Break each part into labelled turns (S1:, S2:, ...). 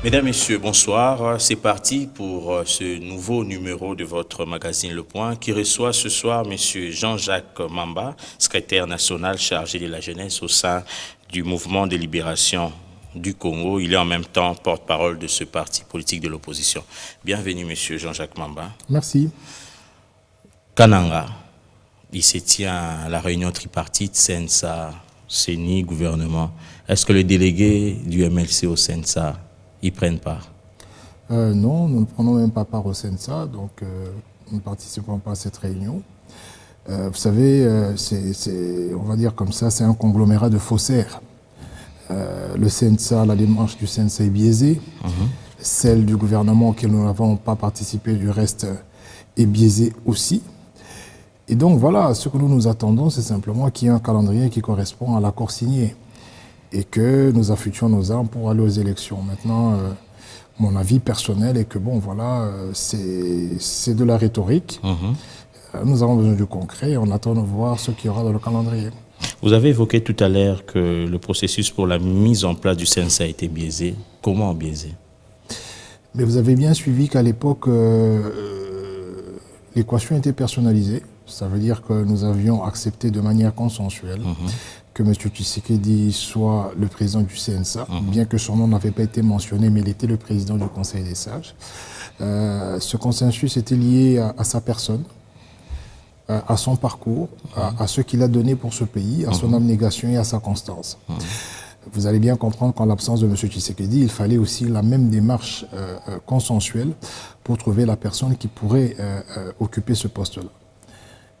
S1: Mesdames, Messieurs, bonsoir. C'est parti pour ce nouveau numéro de votre magazine Le Point qui reçoit ce soir Monsieur Jean-Jacques Mamba, secrétaire national chargé de la jeunesse au sein du mouvement de libération du Congo. Il est en même temps porte-parole de ce parti politique de l'opposition. Bienvenue Monsieur Jean-Jacques Mamba.
S2: Merci.
S1: Kananga, il se tient la réunion tripartite CNSA, CENI, gouvernement. Est-ce que les délégués du MLC au CNSA y prennent part?
S2: Non, nous ne prenons même pas part au CNSA, donc nous ne participons pas à cette réunion. Vous savez, on va dire comme ça, c'est un conglomérat de faussaires. Le CNSA, la démarche du CNSA est biaisée. Celle du gouvernement auquel nous n'avons pas participé, du reste, est biaisée aussi. Et donc voilà, ce que nous nous attendons, c'est simplement qu'il y ait un calendrier qui correspond à l'accord signé et que nous affûtions nos armes pour aller aux élections. Maintenant, mon avis personnel est que bon, voilà, c'est de la rhétorique. Nous avons besoin du concret. On attend de voir ce qu'il y aura dans le calendrier.
S1: Vous avez évoqué tout à l'heure que le processus pour la mise en place du CNSA a été biaisé. Comment biaisé?
S2: Mais vous avez bien suivi qu'à l'époque, l'équation était personnalisée. Ça veut dire que nous avions accepté de manière consensuelle que M. Tshisekedi soit le président du CNSA, bien que son nom n'avait pas été mentionné, mais il était le président du Conseil des sages. Ce consensus était lié à sa personne, à son parcours, à ce qu'il a donné pour ce pays, à son abnégation et à sa constance. Vous allez bien comprendre qu'en l'absence de M. Tshisekedi, il fallait aussi la même démarche consensuelle pour trouver la personne qui pourrait occuper ce poste-là.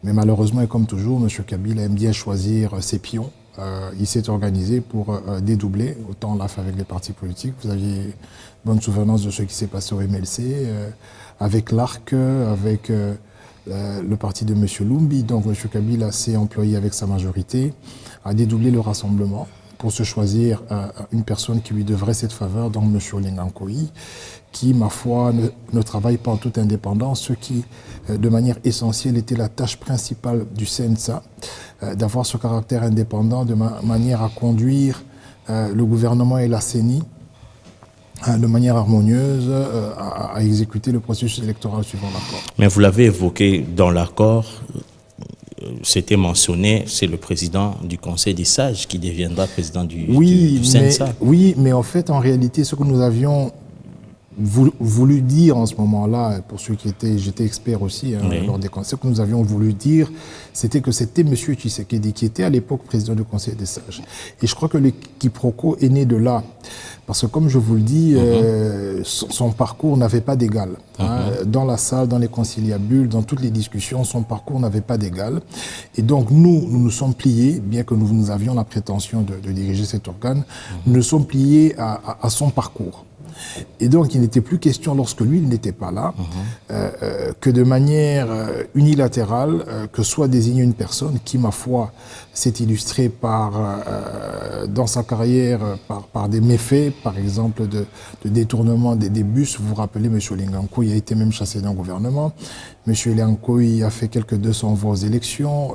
S2: Mais malheureusement, et comme toujours, M. Kabila aime bien choisir ses pions. Il s'est organisé pour dédoubler, autant on l'a fait avec les partis politiques. Vous aviez bonne souvenance de ce qui s'est passé au MLC, avec l'ARC, avec le parti de M. Lumbi. Donc M. Kabila s'est employé avec sa majorité à dédoubler le rassemblement pour se choisir une personne qui lui devrait cette faveur, donc M. Olenga-Nkoyi, qui, ma foi, ne travaille pas en toute indépendance, ce qui, de manière essentielle, était la tâche principale du CNSA, d'avoir ce caractère indépendant de manière à conduire le gouvernement et la CENI de manière harmonieuse à exécuter le processus électoral suivant l'accord.
S1: Mais vous l'avez évoqué dans l'accord, c'était mentionné, c'est le président du Conseil des sages qui deviendra président du CNSA.
S2: Oui, mais en fait, en réalité, ce que nous avions voulu dire en ce moment-là, pour ceux qui étaient, j'étais expert aussi lors des conseils, ce que nous avions voulu dire, c'était que c'était M. Tshisekedi qui était à l'époque président du Conseil des sages. Et je crois que le quiproquo est né de là. Parce que comme je vous le dis, son parcours n'avait pas d'égal. Dans la salle, dans les conciliabules, dans toutes les discussions, son parcours n'avait pas d'égal. Et donc nous nous sommes pliés, bien que nous avions la prétention de diriger cet organe, nous nous sommes pliés à son parcours. Et donc, il n'était plus question, lorsque lui, il n'était pas là, que de manière unilatérale, que soit désignée une personne qui, ma foi, s'est illustrée dans sa carrière par des méfaits, par exemple de détournement des bus. Vous vous rappelez, M. Olenga-Nkoyi a été même chassé d'un gouvernement. M. Olenga-Nkoyi a fait quelques 200 voix aux élections.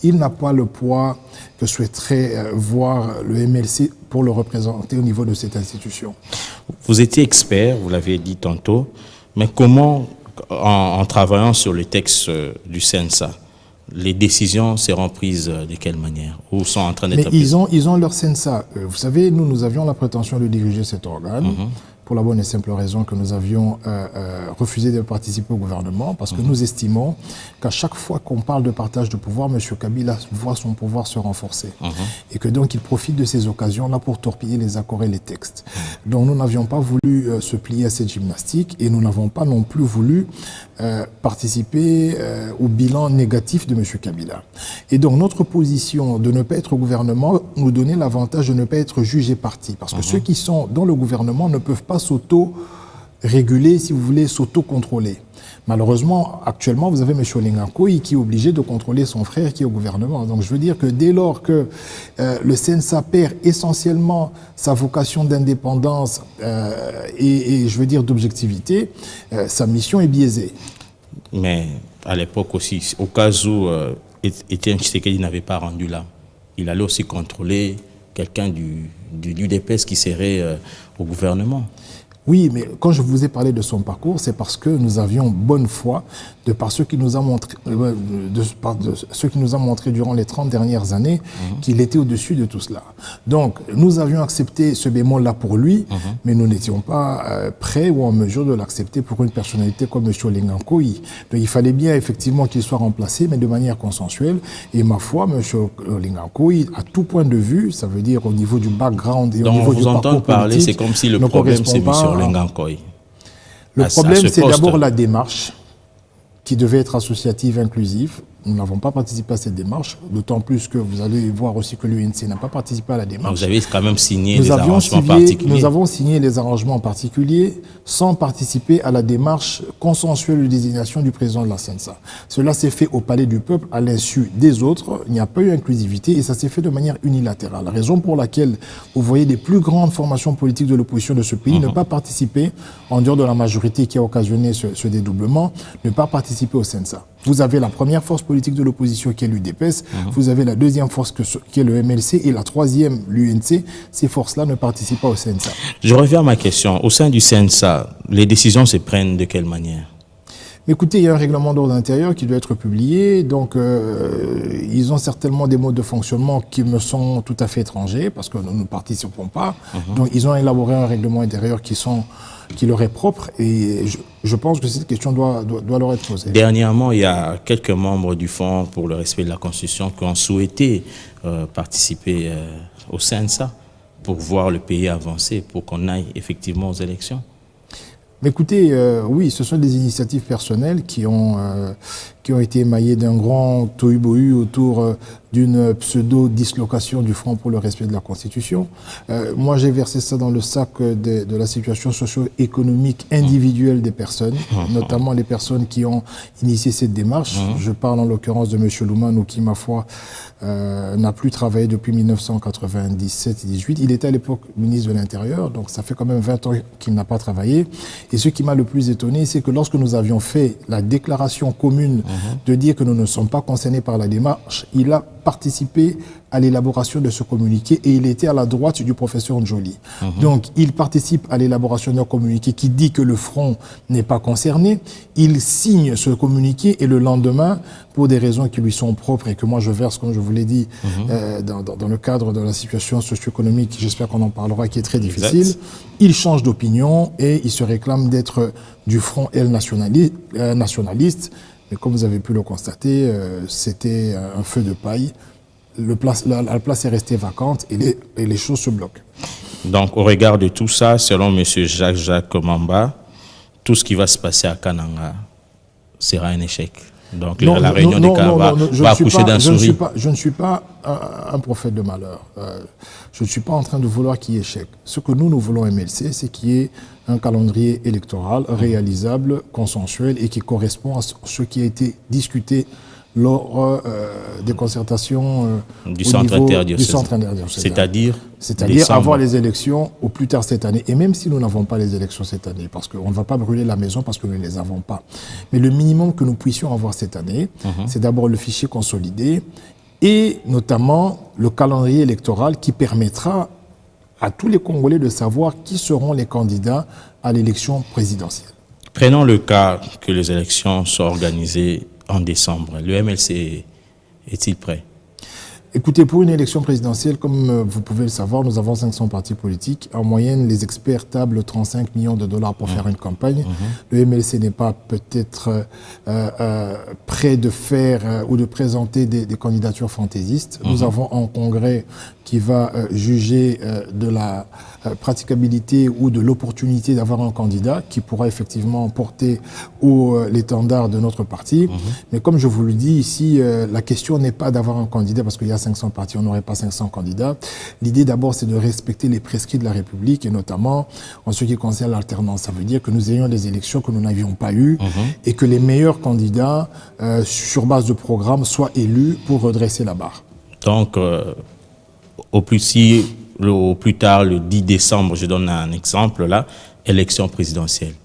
S2: Il n'a pas le poids que souhaiterait voir le MLC pour le représenter au niveau de cette institution.
S1: Vous étiez expert, vous l'avez dit tantôt, mais comment, en travaillant sur le texte du CNSA, les décisions seront prises de quelle manière? Ou sont en train d'être prises?
S2: Ils ont leur CNSA. Vous savez, nous avions la prétention de diriger cet organe. Pour la bonne et simple raison que nous avions refusé de participer au gouvernement, parce que nous estimons qu'à chaque fois qu'on parle de partage de pouvoir, M. Kabila voit son pouvoir se renforcer. Et que donc il profite de ces occasions-là pour torpiller les accords et les textes. Donc nous n'avions pas voulu se plier à cette gymnastique et nous n'avons pas non plus voulu participer au bilan négatif de M. Kabila. Et donc notre position de ne pas être au gouvernement nous donnait l'avantage de ne pas être jugé parti. Parce que ceux qui sont dans le gouvernement ne peuvent pas s'auto-réguler, si vous voulez, s'auto-contrôler. Malheureusement, actuellement, vous avez M. Olenga-Nkoyi qui est obligé de contrôler son frère qui est au gouvernement. Donc je veux dire que dès lors que le CNSA perd essentiellement sa vocation d'indépendance et je veux dire d'objectivité, sa mission est biaisée.
S1: Mais à l'époque aussi, au cas où Étienne Tshisekedi n'avait pas rendu là, il allait aussi contrôler quelqu'un du UDPS qui serait au gouvernement.
S2: Oui, mais quand je vous ai parlé de son parcours, c'est parce que nous avions bonne foi de par ce qu'il nous a montré, ce qui nous a montré durant les 30 dernières années qu'il était au-dessus de tout cela. Donc, nous avions accepté ce bémol-là pour lui, mais nous n'étions pas prêts ou en mesure de l'accepter pour une personnalité comme M. Olenga Nkoyi. Donc, il fallait bien effectivement qu'il soit remplacé, mais de manière consensuelle. Et ma foi, M. Olenga Nkoyi, à tout point de vue, ça veut dire au niveau du background et au niveau du parcours politique,
S1: parler, c'est comme si le problème c'est M. Olenga Nkoyi.
S2: Le problème, c'est d'abord la démarche qui devait être associative, inclusive. Nous n'avons pas participé à cette démarche, d'autant plus que vous allez voir aussi que l'UNC n'a pas participé à la démarche.
S1: Vous avez quand même signé les arrangements particuliers.
S2: Nous avons signé les arrangements particuliers sans participer à la démarche consensuelle de désignation du président de la CENSA. Cela s'est fait au Palais du Peuple à l'insu des autres. Il n'y a pas eu inclusivité et ça s'est fait de manière unilatérale. La raison pour laquelle vous voyez les plus grandes formations politiques de l'opposition de ce pays ne pas participer, en dehors de la majorité qui a occasionné ce dédoublement, ne pas participer au CENSA. Vous avez la première force politique de l'opposition qui est l'UDPS, vous avez la deuxième force qui est le MLC et la troisième, l'UNC. Ces forces-là ne participent pas au CENSA.
S1: Je reviens à ma question. Au sein du CENSA, les décisions se prennent de quelle manière?
S2: Écoutez, il y a un règlement d'ordre intérieur qui doit être publié, donc ils ont certainement des modes de fonctionnement qui me sont tout à fait étrangers parce que nous ne participons pas. Donc ils ont élaboré un règlement intérieur qui leur est propre et je pense que cette question doit leur être posée.
S1: Dernièrement, il y a quelques membres du Fonds pour le respect de la Constitution qui ont souhaité participer au CENSA pour voir le pays avancer, pour qu'on aille effectivement aux élections.
S2: Mais écoutez, oui, ce sont des initiatives personnelles qui ont été émaillées d'un grand tohu-bohu autour d'une pseudo-dislocation du Front pour le respect de la Constitution. Moi, j'ai versé ça dans le sac de la situation socio-économique individuelle des personnes, notamment les personnes qui ont initié cette démarche. Je parle en l'occurrence de M. Loumanou qui, ma foi, n'a plus travaillé depuis 1997-18. Il était à l'époque ministre de l'Intérieur, donc ça fait quand même 20 ans qu'il n'a pas travaillé. Et ce qui m'a le plus étonné, c'est que lorsque nous avions fait la déclaration commune de dire que nous ne sommes pas concernés par la démarche, il a participé à l'élaboration de ce communiqué et il était à la droite du professeur Njoli. Donc, il participe à l'élaboration d'un communiqué qui dit que le front n'est pas concerné. Il signe ce communiqué et le lendemain, pour des raisons qui lui sont propres et que moi je verse, comme je vous l'ai dit, dans le cadre de la situation socio-économique, j'espère qu'on en parlera, qui est très difficile, il change d'opinion et il se réclame d'être du front nationaliste. Mais comme vous avez pu le constater, c'était un feu de paille. La place est restée vacante et les choses se bloquent.
S1: Donc, au regard de tout ça, selon M. Jacques Mamba, tout ce qui va se passer à Kananga sera un échec. Donc, la réunion des cas va accoucher d'un sourire.
S2: Je ne suis pas un prophète de malheur. Je ne suis pas en train de vouloir qu'il y ait échec. Ce que nous voulons MLC, c'est qu'il y ait un calendrier électoral réalisable, consensuel et qui correspond à ce qui a été discuté lors des concertations
S1: du centre interdiocésain.
S2: C'est-à-dire avoir les élections au plus tard cette année. Et même si nous n'avons pas les élections cette année, parce qu'on ne va pas brûler la maison parce que nous ne les avons pas. Mais le minimum que nous puissions avoir cette année, c'est d'abord le fichier consolidé et notamment le calendrier électoral qui permettra à tous les Congolais de savoir qui seront les candidats à l'élection présidentielle.
S1: Prenons le cas que les élections soient organisées en décembre. Le MLC est-il prêt?
S2: Écoutez, pour une élection présidentielle, comme vous pouvez le savoir, nous avons 500 partis politiques. En moyenne, les experts tablent 35 millions de dollars pour faire une campagne. Le MLC n'est pas peut-être prêt de faire ou de présenter des candidatures fantaisistes. Nous avons un congrès qui va juger de la praticabilité ou de l'opportunité d'avoir un candidat qui pourra effectivement porter l'étendard de notre parti. Mais comme je vous le dis ici, la question n'est pas d'avoir un candidat parce qu'il y a 500 partis, on n'aurait pas 500 candidats. L'idée d'abord, c'est de respecter les prescrits de la République et notamment en ce qui concerne l'alternance. Ça veut dire que nous ayons des élections que nous n'avions pas eues et que les meilleurs candidats sur base de programme soient élus pour redresser la barre.
S1: Donc, au plus tard, le 10 décembre, je donne un exemple là, élection présidentielle.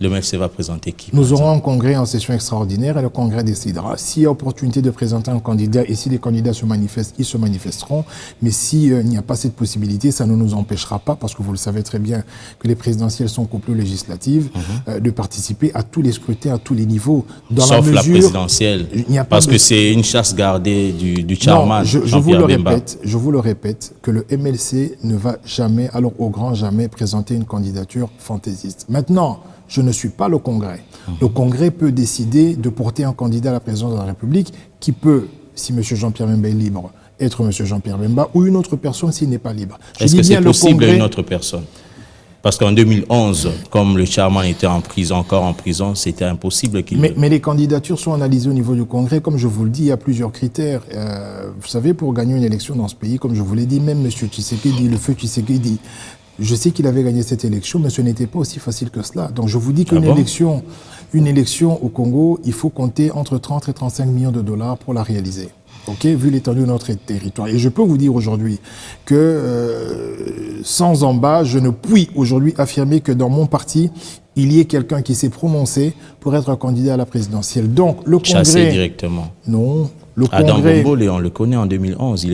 S1: Le MLC va présenter qui?
S2: Nous aurons un congrès en session extraordinaire et le congrès décidera. S'il y a opportunité de présenter un candidat et si les candidats se manifestent, ils se manifesteront. Mais s'il n'y a pas cette possibilité, ça ne nous empêchera pas, parce que vous le savez très bien que les présidentielles sont couplées aux législatives, de participer à tous les scrutins, à tous les niveaux. Dans
S1: Sauf
S2: la mesure,
S1: la présidentielle, parce que c'est une chasse gardée du chairman.
S2: Je vous le répète, que le MLC ne va jamais, alors au grand jamais, présenter une candidature fantaisiste. Maintenant, je ne suis pas le Congrès. Le Congrès peut décider de porter un candidat à la présidence de la République qui peut, si M. Jean-Pierre Bemba est libre, être M. Jean-Pierre Bemba ou une autre personne s'il n'est pas libre.
S1: Est-ce que c'est possible une autre personne? Parce qu'en 2011, comme le chairman était encore en prison, c'était impossible qu'il...
S2: Mais les candidatures sont analysées au niveau du Congrès. Comme je vous le dis, il y a plusieurs critères. Vous savez, pour gagner une élection dans ce pays, comme je vous l'ai dit, même M. Tshisekedi, le feu Tshisekedi, je sais qu'il avait gagné cette élection, mais ce n'était pas aussi facile que cela. Donc je vous dis qu'une élection au Congo, il faut compter entre 30 et 35 millions de dollars pour la réaliser. Ok, vu l'étendue de notre territoire. Et je peux vous dire aujourd'hui que sans embâche, je ne puis aujourd'hui affirmer que dans mon parti, il y ait quelqu'un qui s'est prononcé pour être candidat à la présidentielle. Donc le Congrès...
S1: Chassé directement.
S2: Non. Le
S1: Adam
S2: Congrès...
S1: Bombole, on le connaît en 2011,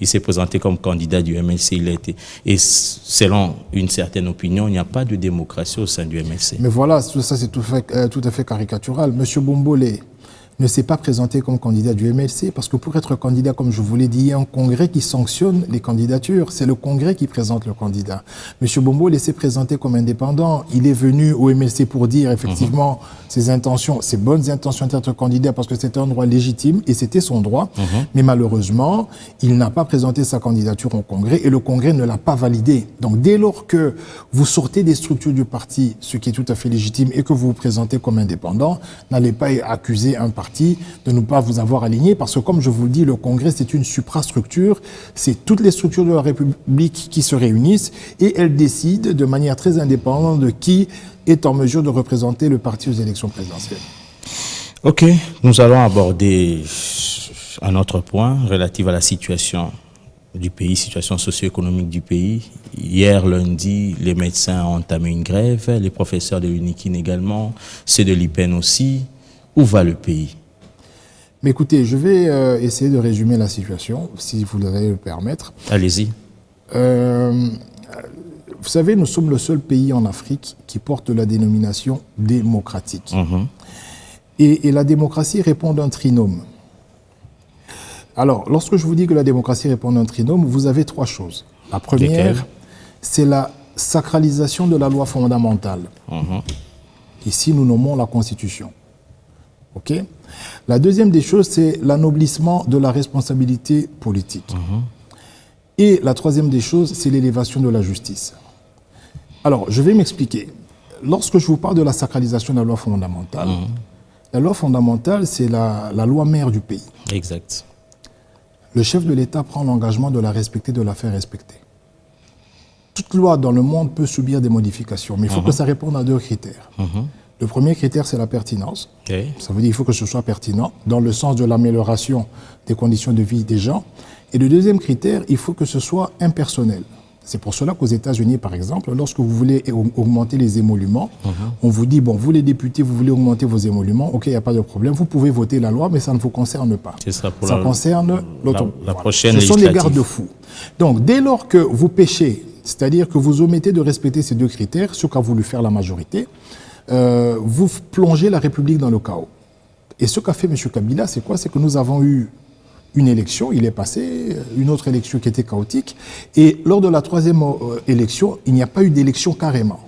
S1: il s'est présenté comme candidat du MLC, et selon une certaine opinion, il n'y a pas de démocratie au sein du MLC.
S2: Mais voilà, ça c'est tout à fait caricatural. Monsieur Bombole ne s'est pas présenté comme candidat du MLC parce que pour être candidat, comme je vous l'ai dit, il y a un congrès qui sanctionne les candidatures. C'est le congrès qui présente le candidat. Monsieur Bombole s'est présenté comme indépendant. Il est venu au MLC pour dire effectivement ses intentions, ses bonnes intentions d'être candidat parce que c'était un droit légitime et c'était son droit. Mais malheureusement, il n'a pas présenté sa candidature au congrès et le congrès ne l'a pas validé. Donc dès lors que vous sortez des structures du parti, ce qui est tout à fait légitime, et que vous vous présentez comme indépendant, n'allez pas accuser un parti de ne pas vous avoir aligné, parce que comme je vous le dis, le Congrès c'est une suprastructure, c'est toutes les structures de la République qui se réunissent et elles décident de manière très indépendante de qui est en mesure de représenter le parti aux élections présidentielles.
S1: Ok, nous allons aborder un autre point relatif à la situation du pays, situation socio-économique du pays. Hier, lundi, les médecins ont entamé une grève, les professeurs de l'UNIKIN également, ceux de l'IPEN aussi. Où va le pays?
S2: Mais écoutez, je vais essayer de résumer la situation, si vous allez le permettre.
S1: Allez-y.
S2: Vous savez, nous sommes le seul pays en Afrique qui porte la dénomination démocratique. Et la démocratie répond d'un trinôme. Alors, lorsque je vous dis que la démocratie répond d'un trinôme, vous avez trois choses. La première, c'est la sacralisation de la loi fondamentale. Ici, nous nommons la Constitution. Ok. La deuxième des choses, c'est l'anoblissement de la responsabilité politique. Et la troisième des choses, c'est l'élévation de la justice. Alors, je vais m'expliquer. Lorsque je vous parle de la sacralisation de la loi fondamentale, la loi fondamentale, c'est la loi mère du pays.
S1: Exact.
S2: Le chef de l'État prend l'engagement de la respecter, de la faire respecter. Toute loi dans le monde peut subir des modifications, mais il faut que ça réponde à deux critères. Le premier critère, c'est la pertinence. Ça veut dire qu'il faut que ce soit pertinent dans le sens de l'amélioration des conditions de vie des gens. Et le deuxième critère, il faut que ce soit impersonnel. C'est pour cela qu'aux États-Unis, par exemple, lorsque vous voulez augmenter les émoluments, on vous dit, bon, vous les députés, vous voulez augmenter vos émoluments, ok, il n'y a pas de problème, vous pouvez voter la loi, mais ça ne vous concerne pas.
S1: Ça
S2: concerne l'autre.
S1: La prochaine
S2: législative. Ce sont des
S1: garde-fous.
S2: Donc, dès lors que vous péchez, c'est-à-dire que vous omettez de respecter ces deux critères, ce qu'a voulu faire la majorité, vous plongez la République dans le chaos. Et ce qu'a fait M. Kabila, c'est quoi? C'est que nous avons eu une élection, il est passé, une autre élection qui était chaotique, et lors de la troisième élection, il n'y a pas eu d'élection carrément.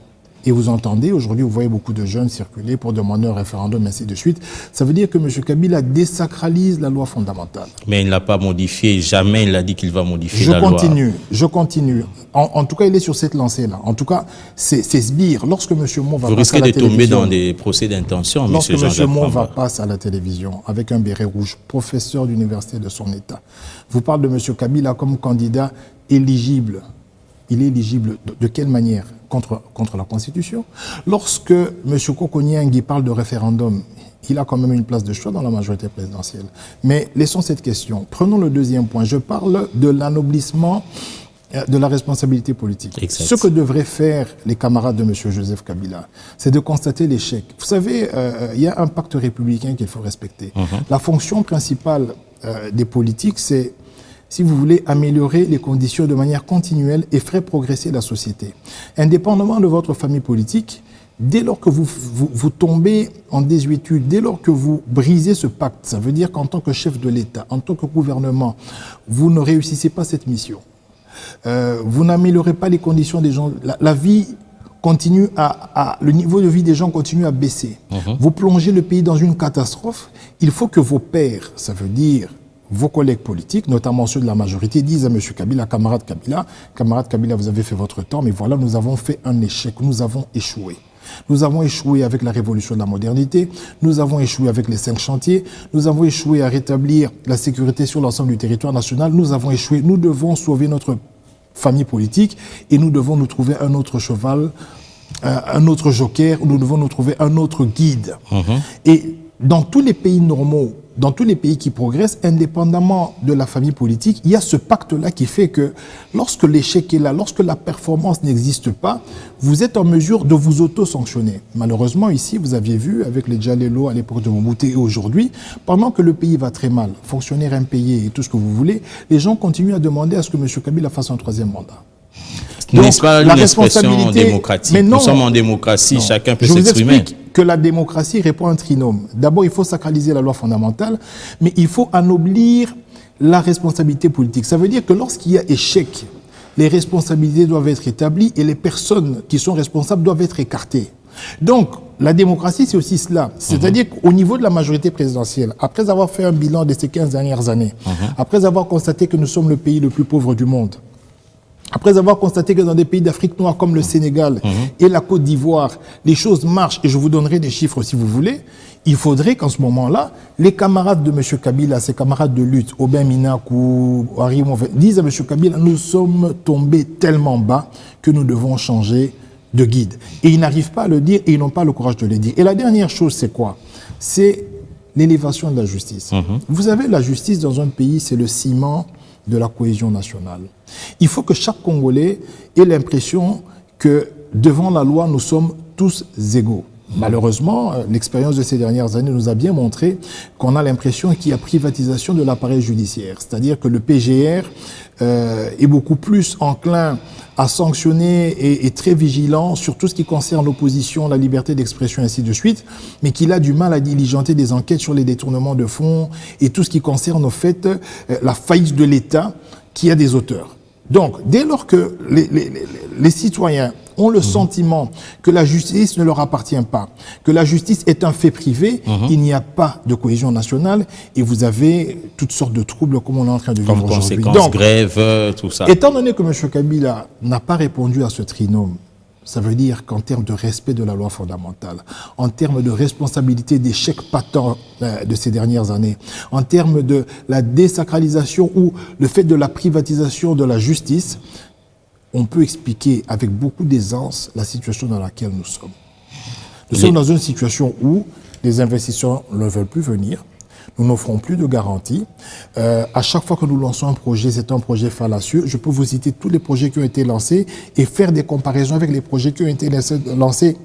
S2: Et vous entendez, aujourd'hui, vous voyez beaucoup de jeunes circuler pour demander un référendum, ainsi de suite. Ça veut dire que M. Kabila désacralise la loi fondamentale.
S1: Mais il ne l'a pas modifié, jamais il a dit qu'il va modifier la loi.
S2: Je continue. En tout cas, il est sur cette lancée-là. En tout cas, c'est sbire. Lorsque M. Mon va passer à la télévision... Vous risquez de tomber dans des procès d'intention, M. Jean-Jacques Mamba. Lorsque M. Mon va passer à la télévision avec un béret rouge, professeur d'université de son État, vous parle de M. Kabila comme candidat éligible. Il est éligible de quelle manière? Contre la Constitution. Lorsque M. Kokoniengi parle de référendum, il a quand même une place de choix dans la majorité présidentielle. Mais laissons cette question. Prenons le deuxième point. Je parle de l'anoblissement de la responsabilité politique.
S1: Exact.
S2: Ce que devraient faire les camarades de M. Joseph Kabila, c'est de constater l'échec. Vous savez, il y a un pacte républicain qu'il faut respecter. La fonction principale des politiques, c'est, si vous voulez, améliorer les conditions de manière continuelle et faire progresser la société. Indépendamment de votre famille politique, dès lors que vous tombez en désuétude, dès lors que vous brisez ce pacte, ça veut dire qu'en tant que chef de l'État, en tant que gouvernement, vous ne réussissez pas cette mission. Vous n'améliorez pas les conditions des gens. La vie continue le niveau de vie des gens continue à baisser. Vous plongez le pays dans une catastrophe. Il faut que vos pairs, ça veut dire vos collègues politiques, notamment ceux de la majorité, disent à M. Kabila, camarade Kabila, vous avez fait votre temps, mais voilà, nous avons fait un échec, nous avons échoué. Nous avons échoué avec la révolution de la modernité, nous avons échoué avec les 5 chantiers, nous avons échoué à rétablir la sécurité sur l'ensemble du territoire national, nous avons échoué, nous devons sauver notre famille politique et nous devons nous trouver un autre cheval, un autre joker, nous devons nous trouver un autre guide. Et dans tous les pays normaux, dans tous les pays qui progressent, indépendamment de la famille politique, il y a ce pacte-là qui fait que lorsque l'échec est là, lorsque la performance n'existe pas, vous êtes en mesure de vous auto-sanctionner. Malheureusement, ici, vous aviez vu, avec les Djalelo à l'époque de Mobutu et aujourd'hui, pendant que le pays va très mal, fonctionnaires impayés et tout ce que vous voulez, les gens continuent à demander à ce que M. Kabila fasse un 3e mandat.
S1: N'est-ce pas une expression démocratique? Nous sommes en démocratie, chacun peut s'exprimer.
S2: Je vous explique que la démocratie répond à un trinôme. D'abord, il faut sacraliser la loi fondamentale, mais il faut anoblir la responsabilité politique. Ça veut dire que lorsqu'il y a échec, les responsabilités doivent être établies et les personnes qui sont responsables doivent être écartées. Donc, la démocratie, c'est aussi cela. C'est-à-dire qu'au niveau de la majorité présidentielle, après avoir fait un bilan de ces 15 dernières années, après avoir constaté que nous sommes le pays le plus pauvre du monde, après avoir constaté que dans des pays d'Afrique noire comme le Sénégal et la Côte d'Ivoire, les choses marchent, et je vous donnerai des chiffres si vous voulez, il faudrait qu'en ce moment-là, les camarades de M. Kabila, ses camarades de lutte, Aubin Minakou, Harry Mouvet, disent à M. Kabila, nous sommes tombés tellement bas que nous devons changer de guide. Et ils n'arrivent pas à le dire et ils n'ont pas le courage de le dire. Et la dernière chose, c'est quoi? C'est l'élévation de la justice. Vous savez, la justice dans un pays, c'est le ciment de la cohésion nationale. Il faut que chaque Congolais ait l'impression que devant la loi, nous sommes tous égaux. Malheureusement, l'expérience de ces dernières années nous a bien montré qu'on a l'impression qu'il y a privatisation de l'appareil judiciaire. C'est-à-dire que le PGR est beaucoup plus enclin à sanctionner et très vigilant sur tout ce qui concerne l'opposition, la liberté d'expression, ainsi de suite, mais qu'il a du mal à diligenter des enquêtes sur les détournements de fonds et tout ce qui concerne, au fait, la faillite de l'État qui a des auteurs. Donc, dès lors que les citoyens ont le sentiment que la justice ne leur appartient pas, que la justice est un fait privé, il n'y a pas de cohésion nationale et vous avez toutes sortes de troubles comme on est en train de vivre aujourd'hui.
S1: Comme conséquence, grève, tout ça.
S2: Étant donné que M. Kabila n'a pas répondu à ce trinôme, ça veut dire qu'en termes de respect de la loi fondamentale, en termes de responsabilité d'échec patent de ces dernières années, en termes de la désacralisation ou le fait de la privatisation de la justice, on peut expliquer avec beaucoup d'aisance la situation dans laquelle nous sommes. Nous sommes dans une situation où les investisseurs ne veulent plus venir. Nous n'offrons plus de garanties. À chaque fois que nous lançons un projet, c'est un projet fallacieux. Je peux vous citer tous les projets qui ont été lancés et faire des comparaisons avec les projets qui ont été lancés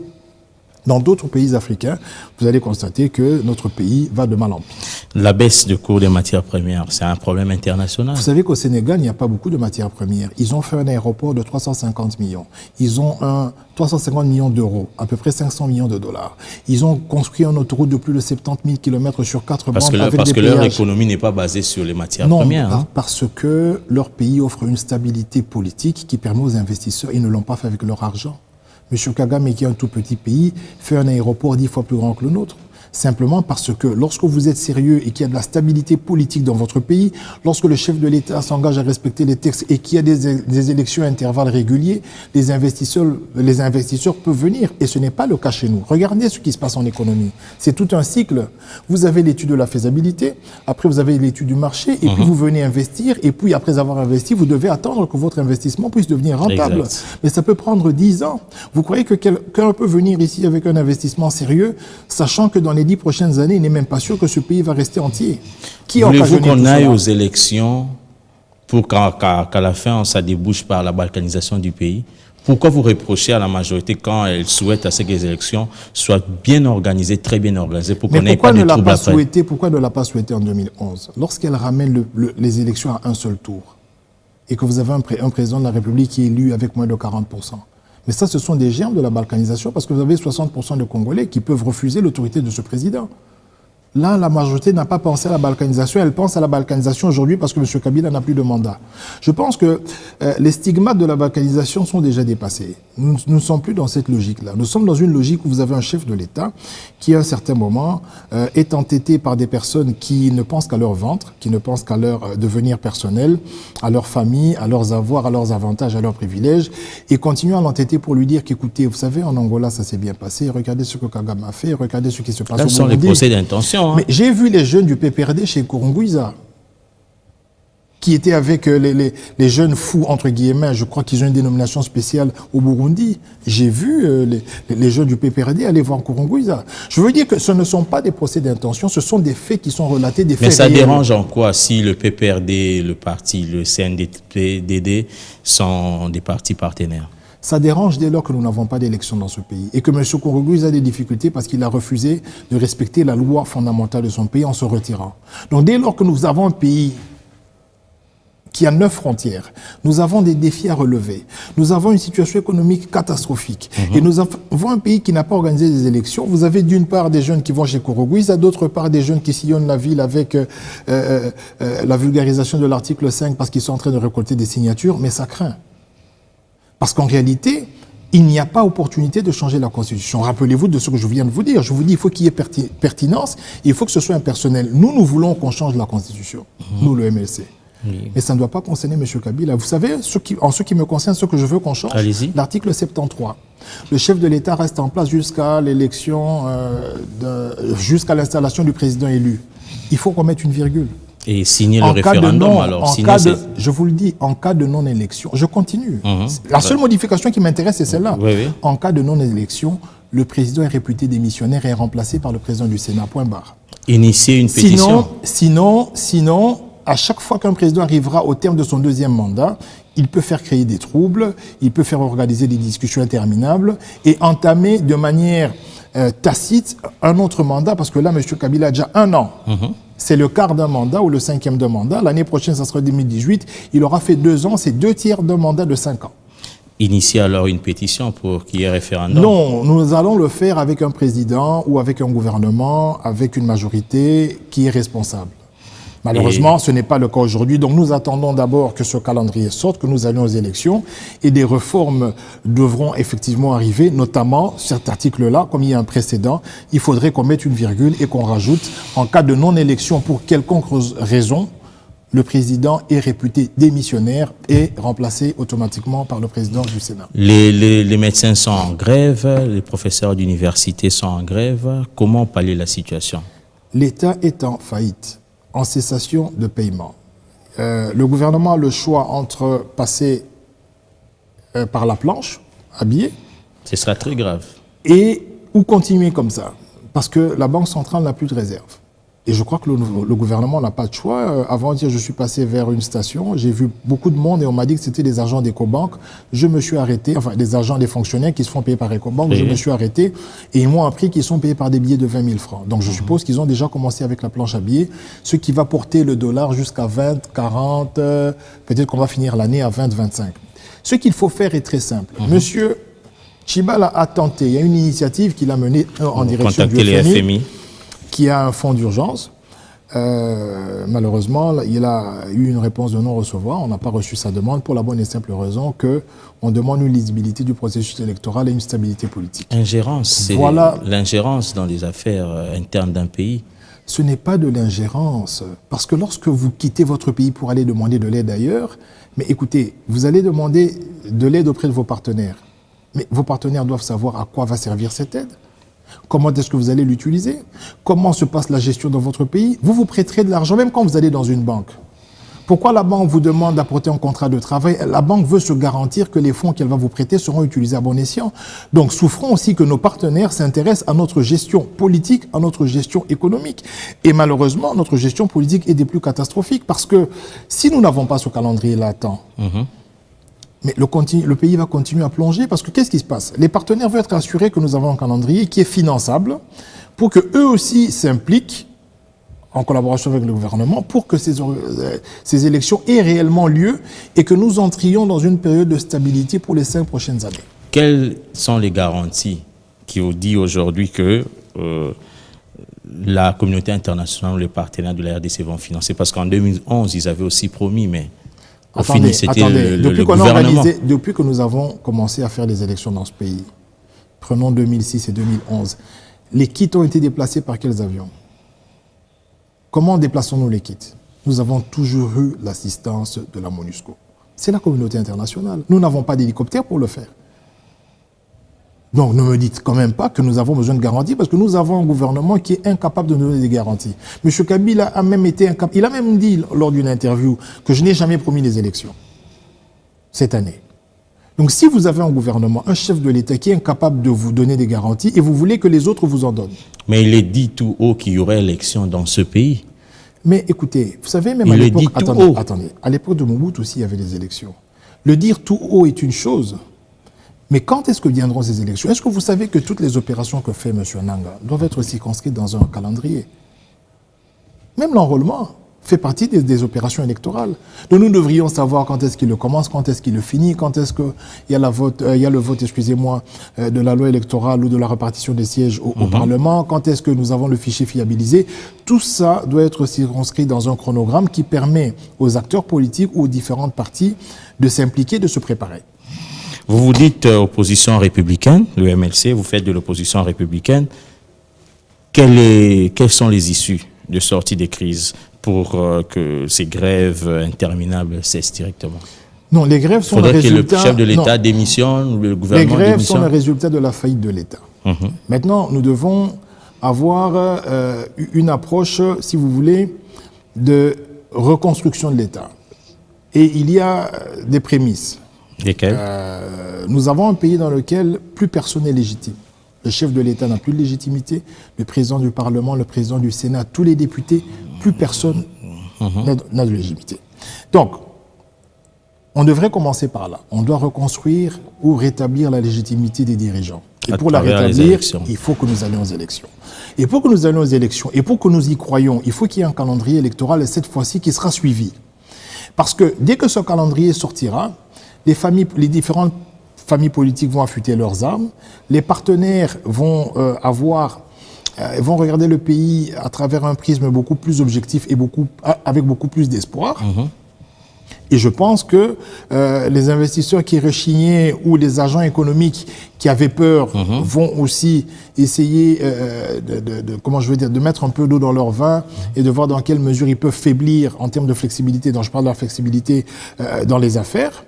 S2: dans d'autres pays africains. Vous allez constater que notre pays va de mal en pire.
S1: La baisse du cours des matières premières, c'est un problème international.
S2: Vous savez qu'au Sénégal, il n'y a pas beaucoup de matières premières. Ils ont fait un aéroport de 350 millions. Ils ont 350 millions d'euros, à peu près 500 millions de dollars. Ils ont construit une autoroute de plus de 70 000 km sur 4 bandes avec des péages.
S1: Parce que leur économie n'est pas basée sur les matières premières.
S2: Non, parce que leur pays offre une stabilité politique qui permet aux investisseurs, ils ne l'ont pas fait avec leur argent. M. Kagame, qui est un tout petit pays, fait un aéroport 10 fois plus grand que le nôtre. Simplement parce que lorsque vous êtes sérieux et qu'il y a de la stabilité politique dans votre pays, lorsque le chef de l'État s'engage à respecter les textes et qu'il y a des élections à intervalles réguliers, les investisseurs peuvent venir. Et ce n'est pas le cas chez nous. Regardez ce qui se passe en économie. C'est tout un cycle. Vous avez l'étude de la faisabilité, après vous avez l'étude du marché, et puis vous venez investir, et puis après avoir investi, vous devez attendre que votre investissement puisse devenir rentable. Exact. Mais ça peut prendre 10 ans. Vous croyez que quelqu'un peut venir ici avec un investissement sérieux, sachant que dans les 10 prochaines années, il n'est même pas sûr que ce pays va rester entier.
S1: Voulez-vous qu'on aille aux élections pour qu'à la fin, ça débouche par la balkanisation du pays. Pourquoi vous reprochez à la majorité quand elle souhaite à ce que les élections soient bien organisées, très bien organisées, pour qu'on n'ait pas de troubles après?
S2: Pourquoi ne l'a pas souhaité en 2011? Lorsqu'elle ramène les élections à un seul tour et que vous avez un président de la République qui est élu avec moins de 40%. Mais ça, ce sont des germes de la balkanisation parce que vous avez 60% de Congolais qui peuvent refuser l'autorité de ce président. Là, la majorité n'a pas pensé à la balkanisation, elle pense à la balkanisation aujourd'hui parce que M. Kabila n'a plus de mandat. Je pense que les stigmates de la balkanisation sont déjà dépassés. Nous ne sommes plus dans cette logique-là. Nous sommes dans une logique où vous avez un chef de l'État qui, à un certain moment, est entêté par des personnes qui ne pensent qu'à leur ventre, qui ne pensent qu'à leur devenir personnel, à leur famille, à leurs avoirs, à leurs avantages, à leurs privilèges, et continuent à l'entêter pour lui dire qu'écoutez, vous savez, en Angola, ça s'est bien passé, regardez ce que Kagame a fait, regardez ce qui se passe au Burundi.
S1: Là, ce sont les procès d'intention.
S2: Mais j'ai vu les jeunes du PPRD chez Kurunguiza qui étaient avec les jeunes fous, entre guillemets, je crois qu'ils ont une dénomination spéciale au Burundi. J'ai vu les jeunes du PPRD aller voir Kurunguiza. Je veux dire que ce ne sont pas des procès d'intention, ce sont des faits qui sont relatés, des faits
S1: réels. Mais ça
S2: réels.
S1: dérange en quoi si le PPRD, le parti, le CNDD sont des partis partenaires?
S2: Ça dérange dès lors que nous n'avons pas d'élection dans ce pays et que M. Kurunguiza a des difficultés parce qu'il a refusé de respecter la loi fondamentale de son pays en se retirant. Donc dès lors que nous avons un pays qui a 9 frontières, nous avons des défis à relever, nous avons une situation économique catastrophique et nous avons un pays qui n'a pas organisé des élections. Vous avez d'une part des jeunes qui vont chez Kurunguiza, d'autre part des jeunes qui sillonnent la ville avec la vulgarisation de l'article 5 parce qu'ils sont en train de récolter des signatures, mais ça craint. Parce qu'en réalité, il n'y a pas opportunité de changer la Constitution. Rappelez-vous de ce que je viens de vous dire. Je vous dis, il faut qu'il y ait pertinence, il faut que ce soit impersonnel. Nous voulons qu'on change la Constitution, nous, le MLC. Oui. Mais ça ne doit pas concerner M. Kabila. Vous savez, en ce qui me concerne, ce que je veux qu'on change, l'article 73. Le chef de l'État reste en place jusqu'à l'élection, jusqu'à l'installation du président élu. Il faut qu'on mette une virgule.
S1: Et signer le référendum, alors
S2: je vous le dis, en cas de non-élection, je continue. La seule modification qui m'intéresse, c'est celle-là. En cas de non-élection, le président est réputé démissionnaire et est remplacé par le président du Sénat, point barre.
S1: Initier une pétition.
S2: Sinon, à chaque fois qu'un président arrivera au terme de son 2e mandat, il peut faire créer des troubles, il peut faire organiser des discussions interminables et entamer de manière tacite un autre mandat, parce que là, M. Kabila a déjà 1 an. C'est le quart d'un mandat ou le 5e d'un mandat. L'année prochaine, ça sera 2018. Il aura fait 2 ans, c'est 2 tiers d'un mandat de 5 ans.
S1: Initier alors une pétition pour qu'il y ait référendum?
S2: Non, nous allons le faire avec un président ou avec un gouvernement, avec une majorité qui est responsable. Malheureusement, ce n'est pas le cas aujourd'hui. Donc nous attendons d'abord que ce calendrier sorte, que nous allions aux élections et des réformes devront effectivement arriver, notamment cet article-là, comme il y a un précédent, il faudrait qu'on mette une virgule et qu'on rajoute, en cas de non-élection pour quelconque raison, le président est réputé démissionnaire et remplacé automatiquement par le président du Sénat.
S1: Les médecins sont en grève, les professeurs d'université sont en grève. Comment pallier la situation?
S2: L'État est en faillite, en cessation de paiement. Le gouvernement a le choix entre passer par la planche, à billets.
S1: Ce sera très grave.
S2: Ou continuer comme ça, parce que la Banque centrale n'a plus de réserve. Et je crois que le gouvernement n'a pas de choix. Avant-hier, je suis passé vers une station, j'ai vu beaucoup de monde et on m'a dit que c'était des agents d'Ecobank. Je me suis arrêté, enfin des agents, des fonctionnaires qui se font payer par Ecobank. Je me suis arrêté et ils m'ont appris qu'ils sont payés par des billets de 20 000 francs. Donc je suppose qu'ils ont déjà commencé avec la planche à billets, ce qui va porter le dollar jusqu'à 20, 40, peut-être qu'on va finir l'année à 20, 25. Ce qu'il faut faire est très simple. Monsieur Tshibala a tenté, il y a une initiative qu'il a menée en direction du FMI. Qui a un fonds d'urgence. Malheureusement, il a eu une réponse de non-recevoir. On n'a pas reçu sa demande pour la bonne et simple raison qu'on demande une lisibilité du processus électoral et une stabilité politique.
S1: Ingérence, c'est l'ingérence dans les affaires internes d'un pays.
S2: Ce n'est pas de l'ingérence. Parce que lorsque vous quittez votre pays pour aller demander de l'aide ailleurs, mais écoutez, vous allez demander de l'aide auprès de vos partenaires. Mais vos partenaires doivent savoir à quoi va servir cette aide. Comment est-ce que vous allez l'utiliser? Comment se passe la gestion dans votre pays? Vous prêterez de l'argent, même quand vous allez dans une banque. Pourquoi la banque vous demande d'apporter un contrat de travail? La banque veut se garantir que les fonds qu'elle va vous prêter seront utilisés à bon escient. Donc, souffrons aussi que nos partenaires s'intéressent à notre gestion politique, à notre gestion économique. Et malheureusement, notre gestion politique est des plus catastrophiques parce que si nous n'avons pas ce calendrier-là à temps, mais le pays va continuer à plonger parce que qu'est-ce qui se passe? Les partenaires veulent être assurés que nous avons un calendrier qui est finançable pour qu'eux aussi s'impliquent en collaboration avec le gouvernement pour que ces élections aient réellement lieu et que nous entrions dans une période de stabilité pour les 5 prochaines années.
S1: Quelles sont les garanties qui vous disent aujourd'hui que la communauté internationale, les partenaires de la RDC vont financer? Parce qu'en 2011, ils avaient aussi promis, mais au final, c'était le gouvernement.
S2: Depuis que nous avons commencé à faire les élections dans ce pays, prenons 2006 et 2011, les kits ont été déplacés par quels avions? Comment déplaçons-nous les kits? Nous avons toujours eu l'assistance de la MONUSCO. C'est la communauté internationale. Nous n'avons pas d'hélicoptère pour le faire. Donc ne me dites quand même pas que nous avons besoin de garanties parce que nous avons un gouvernement qui est incapable de nous donner des garanties. M. Kabila a même été incapable. Il a même dit lors d'une interview que je n'ai jamais promis les élections cette année. Donc si vous avez un gouvernement, un chef de l'État qui est incapable de vous donner des garanties et vous voulez que les autres vous en donnent.
S1: Mais il est dit tout haut qu'il y aurait élection dans ce pays.
S2: Mais écoutez, vous savez, même à l'époque... Attendez, à l'époque de Mobutu aussi, il y avait des élections. Le dire tout haut est une chose, mais quand est-ce que viendront ces élections? Est-ce que vous savez que toutes les opérations que fait M. Nanga doivent être circonscrites dans un calendrier? Même l'enrôlement fait partie des opérations électorales. Donc nous devrions savoir quand est-ce qu'il le commence, quand est-ce qu'il le finit, quand est-ce qu'il y a le vote, excusez-moi, de la loi électorale ou de la répartition des sièges au Parlement, quand est-ce que nous avons le fichier fiabilisé. Tout ça doit être circonscrit dans un chronogramme qui permet aux acteurs politiques ou aux différentes parties de s'impliquer, de se préparer.
S1: Vous vous dites opposition républicaine, le MLC, vous faites de l'opposition républicaine. Quelles sont les issues de sortie des crises pour que ces grèves interminables cessent directement?
S2: Non, les grèves sont le résultat...
S1: que le chef de l'État démissionne, le gouvernement démissionne.
S2: Les grèves sont le résultat de la faillite de l'État. Maintenant, nous devons avoir une approche, si vous voulez, de reconstruction de l'État. Et il y a des prémices.
S1: Lesquelles?
S2: Nous avons un pays dans lequel plus personne n'est légitime. Le chef de l'État n'a plus de légitimité, le président du Parlement, le président du Sénat, tous les députés, plus personne n'a de légitimité. Donc, on devrait commencer par là. On doit reconstruire ou rétablir la légitimité des dirigeants. Et pour la rétablir, il faut que nous allions aux élections. Et pour que nous allions aux élections, et pour que nous y croyons, il faut qu'il y ait un calendrier électoral, cette fois-ci, qui sera suivi. Parce que dès que ce calendrier sortira, les différentes familles politiques vont affûter leurs armes, les partenaires vont vont regarder le pays à travers un prisme beaucoup plus objectif et avec beaucoup plus d'espoir. Et je pense que les investisseurs qui rechignaient ou les agents économiques qui avaient peur vont aussi essayer de mettre un peu d'eau dans leur vin et de voir dans quelle mesure ils peuvent faiblir en termes de flexibilité, dont je parle de la flexibilité dans les affaires.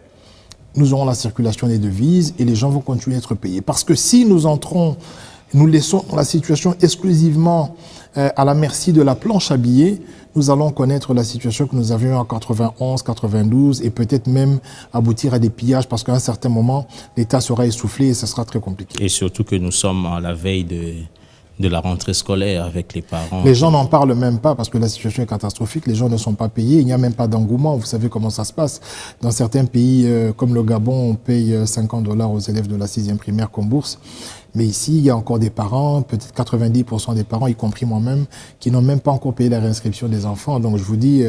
S2: Nous aurons la circulation des devises et les gens vont continuer à être payés. Parce que si nous laissons la situation exclusivement à la merci de la planche à billets, nous allons connaître la situation que nous avions en 91, 92 et peut-être même aboutir à des pillages parce qu'à un certain moment, l'État sera essoufflé et ce sera très compliqué.
S1: Et surtout que nous sommes à la veille de la rentrée scolaire avec les parents.
S2: Les gens n'en parlent même pas parce que la situation est catastrophique. Les gens ne sont pas payés. Il n'y a même pas d'engouement. Vous savez comment ça se passe. Dans certains pays comme le Gabon, on paye $50 aux élèves de la 6e primaire comme bourse. Mais ici, il y a encore des parents, peut-être 90% des parents, y compris moi-même, qui n'ont même pas encore payé la réinscription des enfants. Donc je vous dis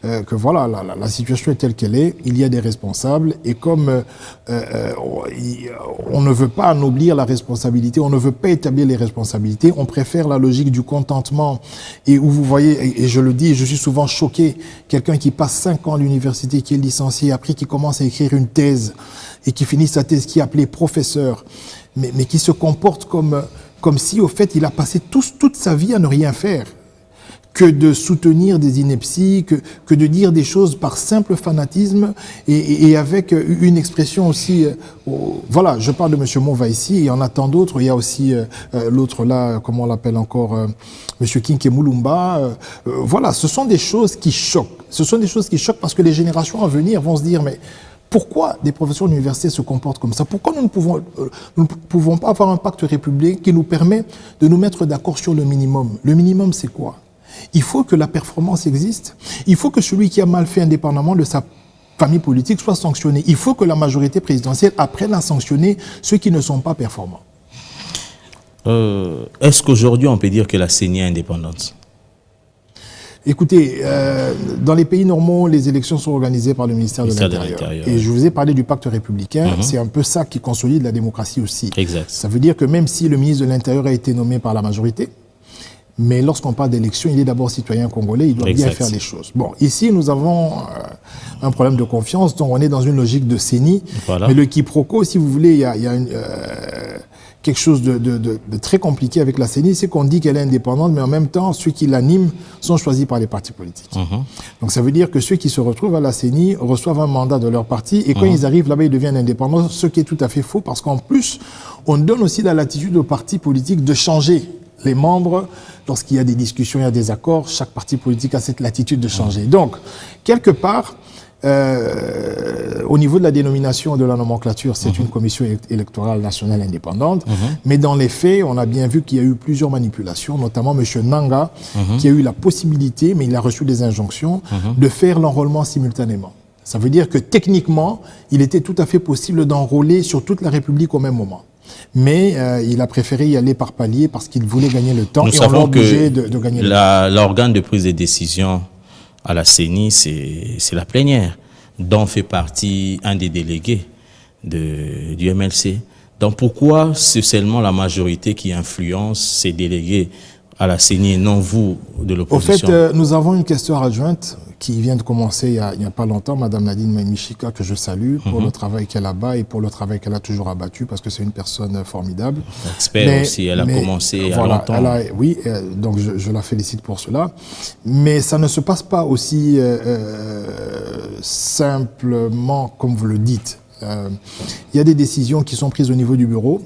S2: que voilà, la situation est telle qu'elle est. Il y a des responsables. Et comme on ne veut pas anoblir la responsabilité, on ne veut pas établir les responsabilités, on préfère la logique du contentement. Et où vous voyez, et je le dis, je suis souvent choqué, quelqu'un qui passe 5 ans à l'université, qui est licencié, après qui commence à écrire une thèse, et qui finit sa thèse, qui est appelé professeur, mais qui se comporte comme si, au fait, il a passé toute sa vie à ne rien faire. que de soutenir des inepties, que de dire des choses par simple fanatisme et avec une expression aussi... voilà, je parle de M. Mova ici, et il y en a tant d'autres. Il y a aussi l'autre là, comment on l'appelle encore, M. Kinke Mulumba. Voilà, ce sont des choses qui choquent. Ce sont des choses qui choquent parce que les générations à venir vont se dire, mais pourquoi des professeurs d'université se comportent comme ça? Pourquoi nous ne pouvons pas avoir un pacte républicain qui nous permet de nous mettre d'accord sur le minimum? Le minimum, c'est quoi? Il faut que la performance existe. Il faut que celui qui a mal fait, indépendamment de sa famille politique, soit sanctionné. Il faut que la majorité présidentielle apprenne à sanctionner ceux qui ne sont pas performants.
S1: Est-ce qu'aujourd'hui, on peut dire que la CENI est indépendante?
S2: Écoutez, dans les pays normaux, les élections sont organisées par le ministère de l'Intérieur. Et je vous ai parlé du pacte républicain. C'est un peu ça qui consolide la démocratie aussi.
S1: Exact.
S2: Ça veut dire que même si le ministre de l'Intérieur a été nommé par la majorité, mais lorsqu'on parle d'élection, il est d'abord citoyen congolais, il doit bien faire les choses. Bon, ici, nous avons un problème de confiance, donc on est dans une logique de CENI. Voilà. Mais le quiproquo, si vous voulez, il y a quelque chose de très compliqué avec la CENI, c'est qu'on dit qu'elle est indépendante, mais en même temps, ceux qui l'animent sont choisis par les partis politiques. Donc ça veut dire que ceux qui se retrouvent à la CENI reçoivent un mandat de leur parti, et quand ils arrivent là-bas, ils deviennent indépendants, ce qui est tout à fait faux, parce qu'en plus, on donne aussi la latitude aux partis politiques de changer les membres. Lorsqu'il y a des discussions, il y a des accords, chaque parti politique a cette latitude de changer. Donc, quelque part, au niveau de la dénomination de la nomenclature, c'est une commission électorale nationale indépendante. Mais dans les faits, on a bien vu qu'il y a eu plusieurs manipulations, notamment M. Nanga, qui a eu la possibilité, mais il a reçu des injonctions, de faire l'enrôlement simultanément. Ça veut dire que techniquement, il était tout à fait possible d'enrôler sur toute la République au même moment. Mais il a préféré y aller par palier parce qu'il voulait gagner le temps.
S1: Nous savons que de gagner l'organe de prise de décision à la CENI, c'est la plénière, dont fait partie un des délégués du MLC. Donc pourquoi c'est seulement la majorité qui influence ces délégués à la CENI et non vous de l'opposition?
S2: Au fait, nous avons une questeur adjointe qui vient de commencer il n'y a pas longtemps, Madame Nadine Maïmichika, que je salue pour le travail qu'elle a bas et pour le travail qu'elle a toujours abattu, parce que c'est une personne formidable.
S1: Expert aussi, elle a commencé il y a longtemps.
S2: Oui, donc je la félicite pour cela. Mais ça ne se passe pas aussi simplement comme vous le dites. Il y a des décisions qui sont prises au niveau du bureau.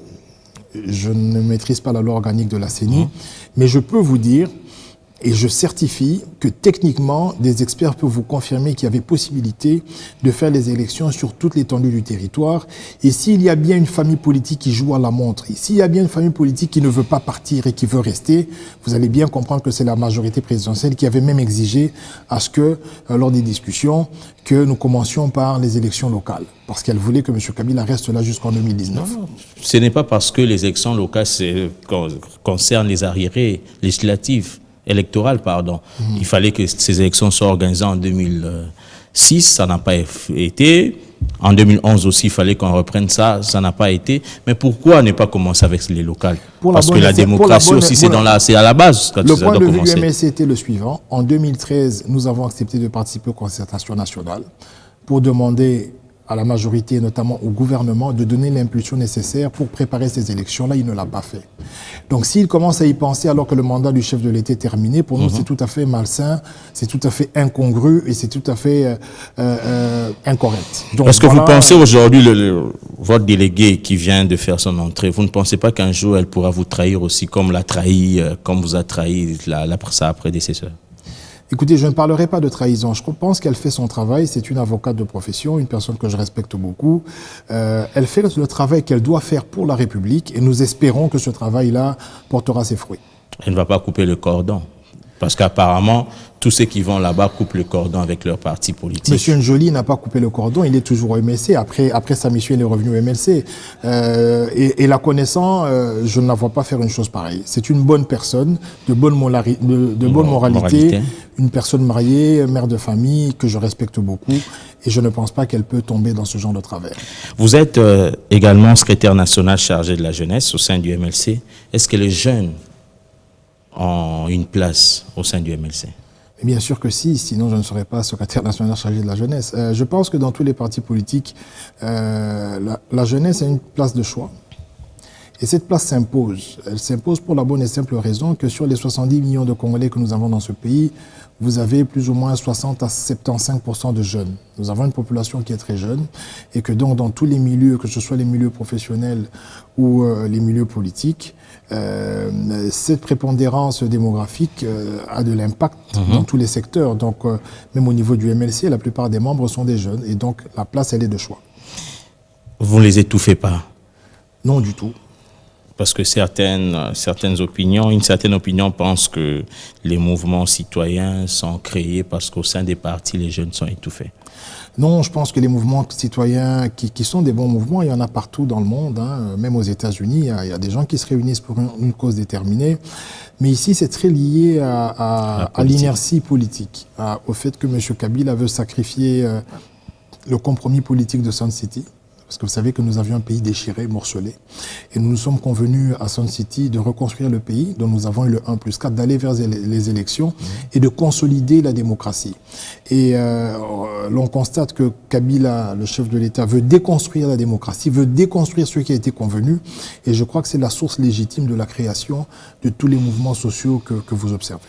S2: Je ne maîtrise pas la loi organique de la CENI, mais je peux vous dire, et je certifie que techniquement, des experts peuvent vous confirmer qu'il y avait possibilité de faire les élections sur toute l'étendue du territoire. Et s'il y a bien une famille politique qui joue à la montre, et s'il y a bien une famille politique qui ne veut pas partir et qui veut rester, vous allez bien comprendre que c'est la majorité présidentielle qui avait même exigé à ce que, lors des discussions, que nous commencions par les élections locales. Parce qu'elle voulait que M. Kabila reste là jusqu'en 2019.
S1: Non, ce n'est pas parce que les élections locales concernent les arriérés législatifs, électorales, pardon. Il fallait que ces élections soient organisées en 2006, ça n'a pas été. En 2011 aussi, il fallait qu'on reprenne ça, ça n'a pas été. Mais pourquoi ne pas commencer avec les locales? Parce que la démocratie aussi, c'est à la base.
S2: Le point de vue du MLC était le suivant. En 2013, nous avons accepté de participer aux concertations nationales pour demander à la majorité, notamment au gouvernement, de donner l'impulsion nécessaire pour préparer ces élections-là. Il ne l'a pas fait. Donc s'il commence à y penser alors que le mandat du chef de l'État est terminé, pour nous c'est tout à fait malsain, c'est tout à fait incongru et c'est tout à fait incorrect.
S1: Est-ce que vous pensez aujourd'hui, votre délégué qui vient de faire son entrée, vous ne pensez pas qu'un jour elle pourra vous trahir aussi comme l'a trahi, comme vous a trahi sa prédécesseur?
S2: Écoutez, je ne parlerai pas de trahison. Je pense qu'elle fait son travail. C'est une avocate de profession, une personne que je respecte beaucoup. Elle fait le travail qu'elle doit faire pour la République et nous espérons que ce travail-là portera ses fruits.
S1: Elle ne va pas couper le cordon. Parce qu'apparemment, tous ceux qui vont là-bas coupent le cordon avec leur parti politique.
S2: Monsieur Njoli n'a pas coupé le cordon, il est toujours au MLC. Après sa mission, il est revenu au MLC. Et la connaissant, je ne la vois pas faire une chose pareille. C'est une bonne personne, de bonne moralité, une personne mariée, mère de famille, que je respecte beaucoup. Et je ne pense pas qu'elle peut tomber dans ce genre de travers.
S1: Vous êtes également secrétaire national chargé de la jeunesse au sein du MLC. Est-ce que les jeunes ont une place au sein du MLC?
S2: Et bien sûr que si, sinon je ne serais pas secrétaire national chargé de la jeunesse. Je pense que dans tous les partis politiques, la jeunesse a une place de choix. Et cette place s'impose. Elle s'impose pour la bonne et simple raison que sur les 70 millions de Congolais que nous avons dans ce pays, vous avez plus ou moins 60 à 75% de jeunes. Nous avons une population qui est très jeune et que donc dans tous les milieux, que ce soit les milieux professionnels ou les milieux politiques, cette prépondérance démographique a de l'impact dans tous les secteurs. Donc même au niveau du MLC, la plupart des membres sont des jeunes et donc la place, elle est de choix.
S1: Vous ne les étouffez pas?
S2: Non, du tout.
S1: Parce que certaines opinions, une certaine opinion pense que les mouvements citoyens sont créés parce qu'au sein des partis, les jeunes sont étouffés.
S2: Non, je pense que les mouvements citoyens qui sont des bons mouvements, il y en a partout dans le monde, hein. Même aux États-Unis, il y a des gens qui se réunissent pour une cause déterminée. Mais ici, c'est très lié à l'inertie politique, au fait que M. Kabila veut sacrifier le compromis politique de Sun City. Parce que vous savez que nous avions un pays déchiré, morcelé. Et nous nous sommes convenus à Sun City de reconstruire le pays, dont nous avons eu le 1+4, d'aller vers les élections et de consolider la démocratie. Et l'on constate que Kabila, le chef de l'État, veut déconstruire la démocratie, veut déconstruire ce qui a été convenu. Et je crois que c'est la source légitime de la création de tous les mouvements sociaux que vous observez.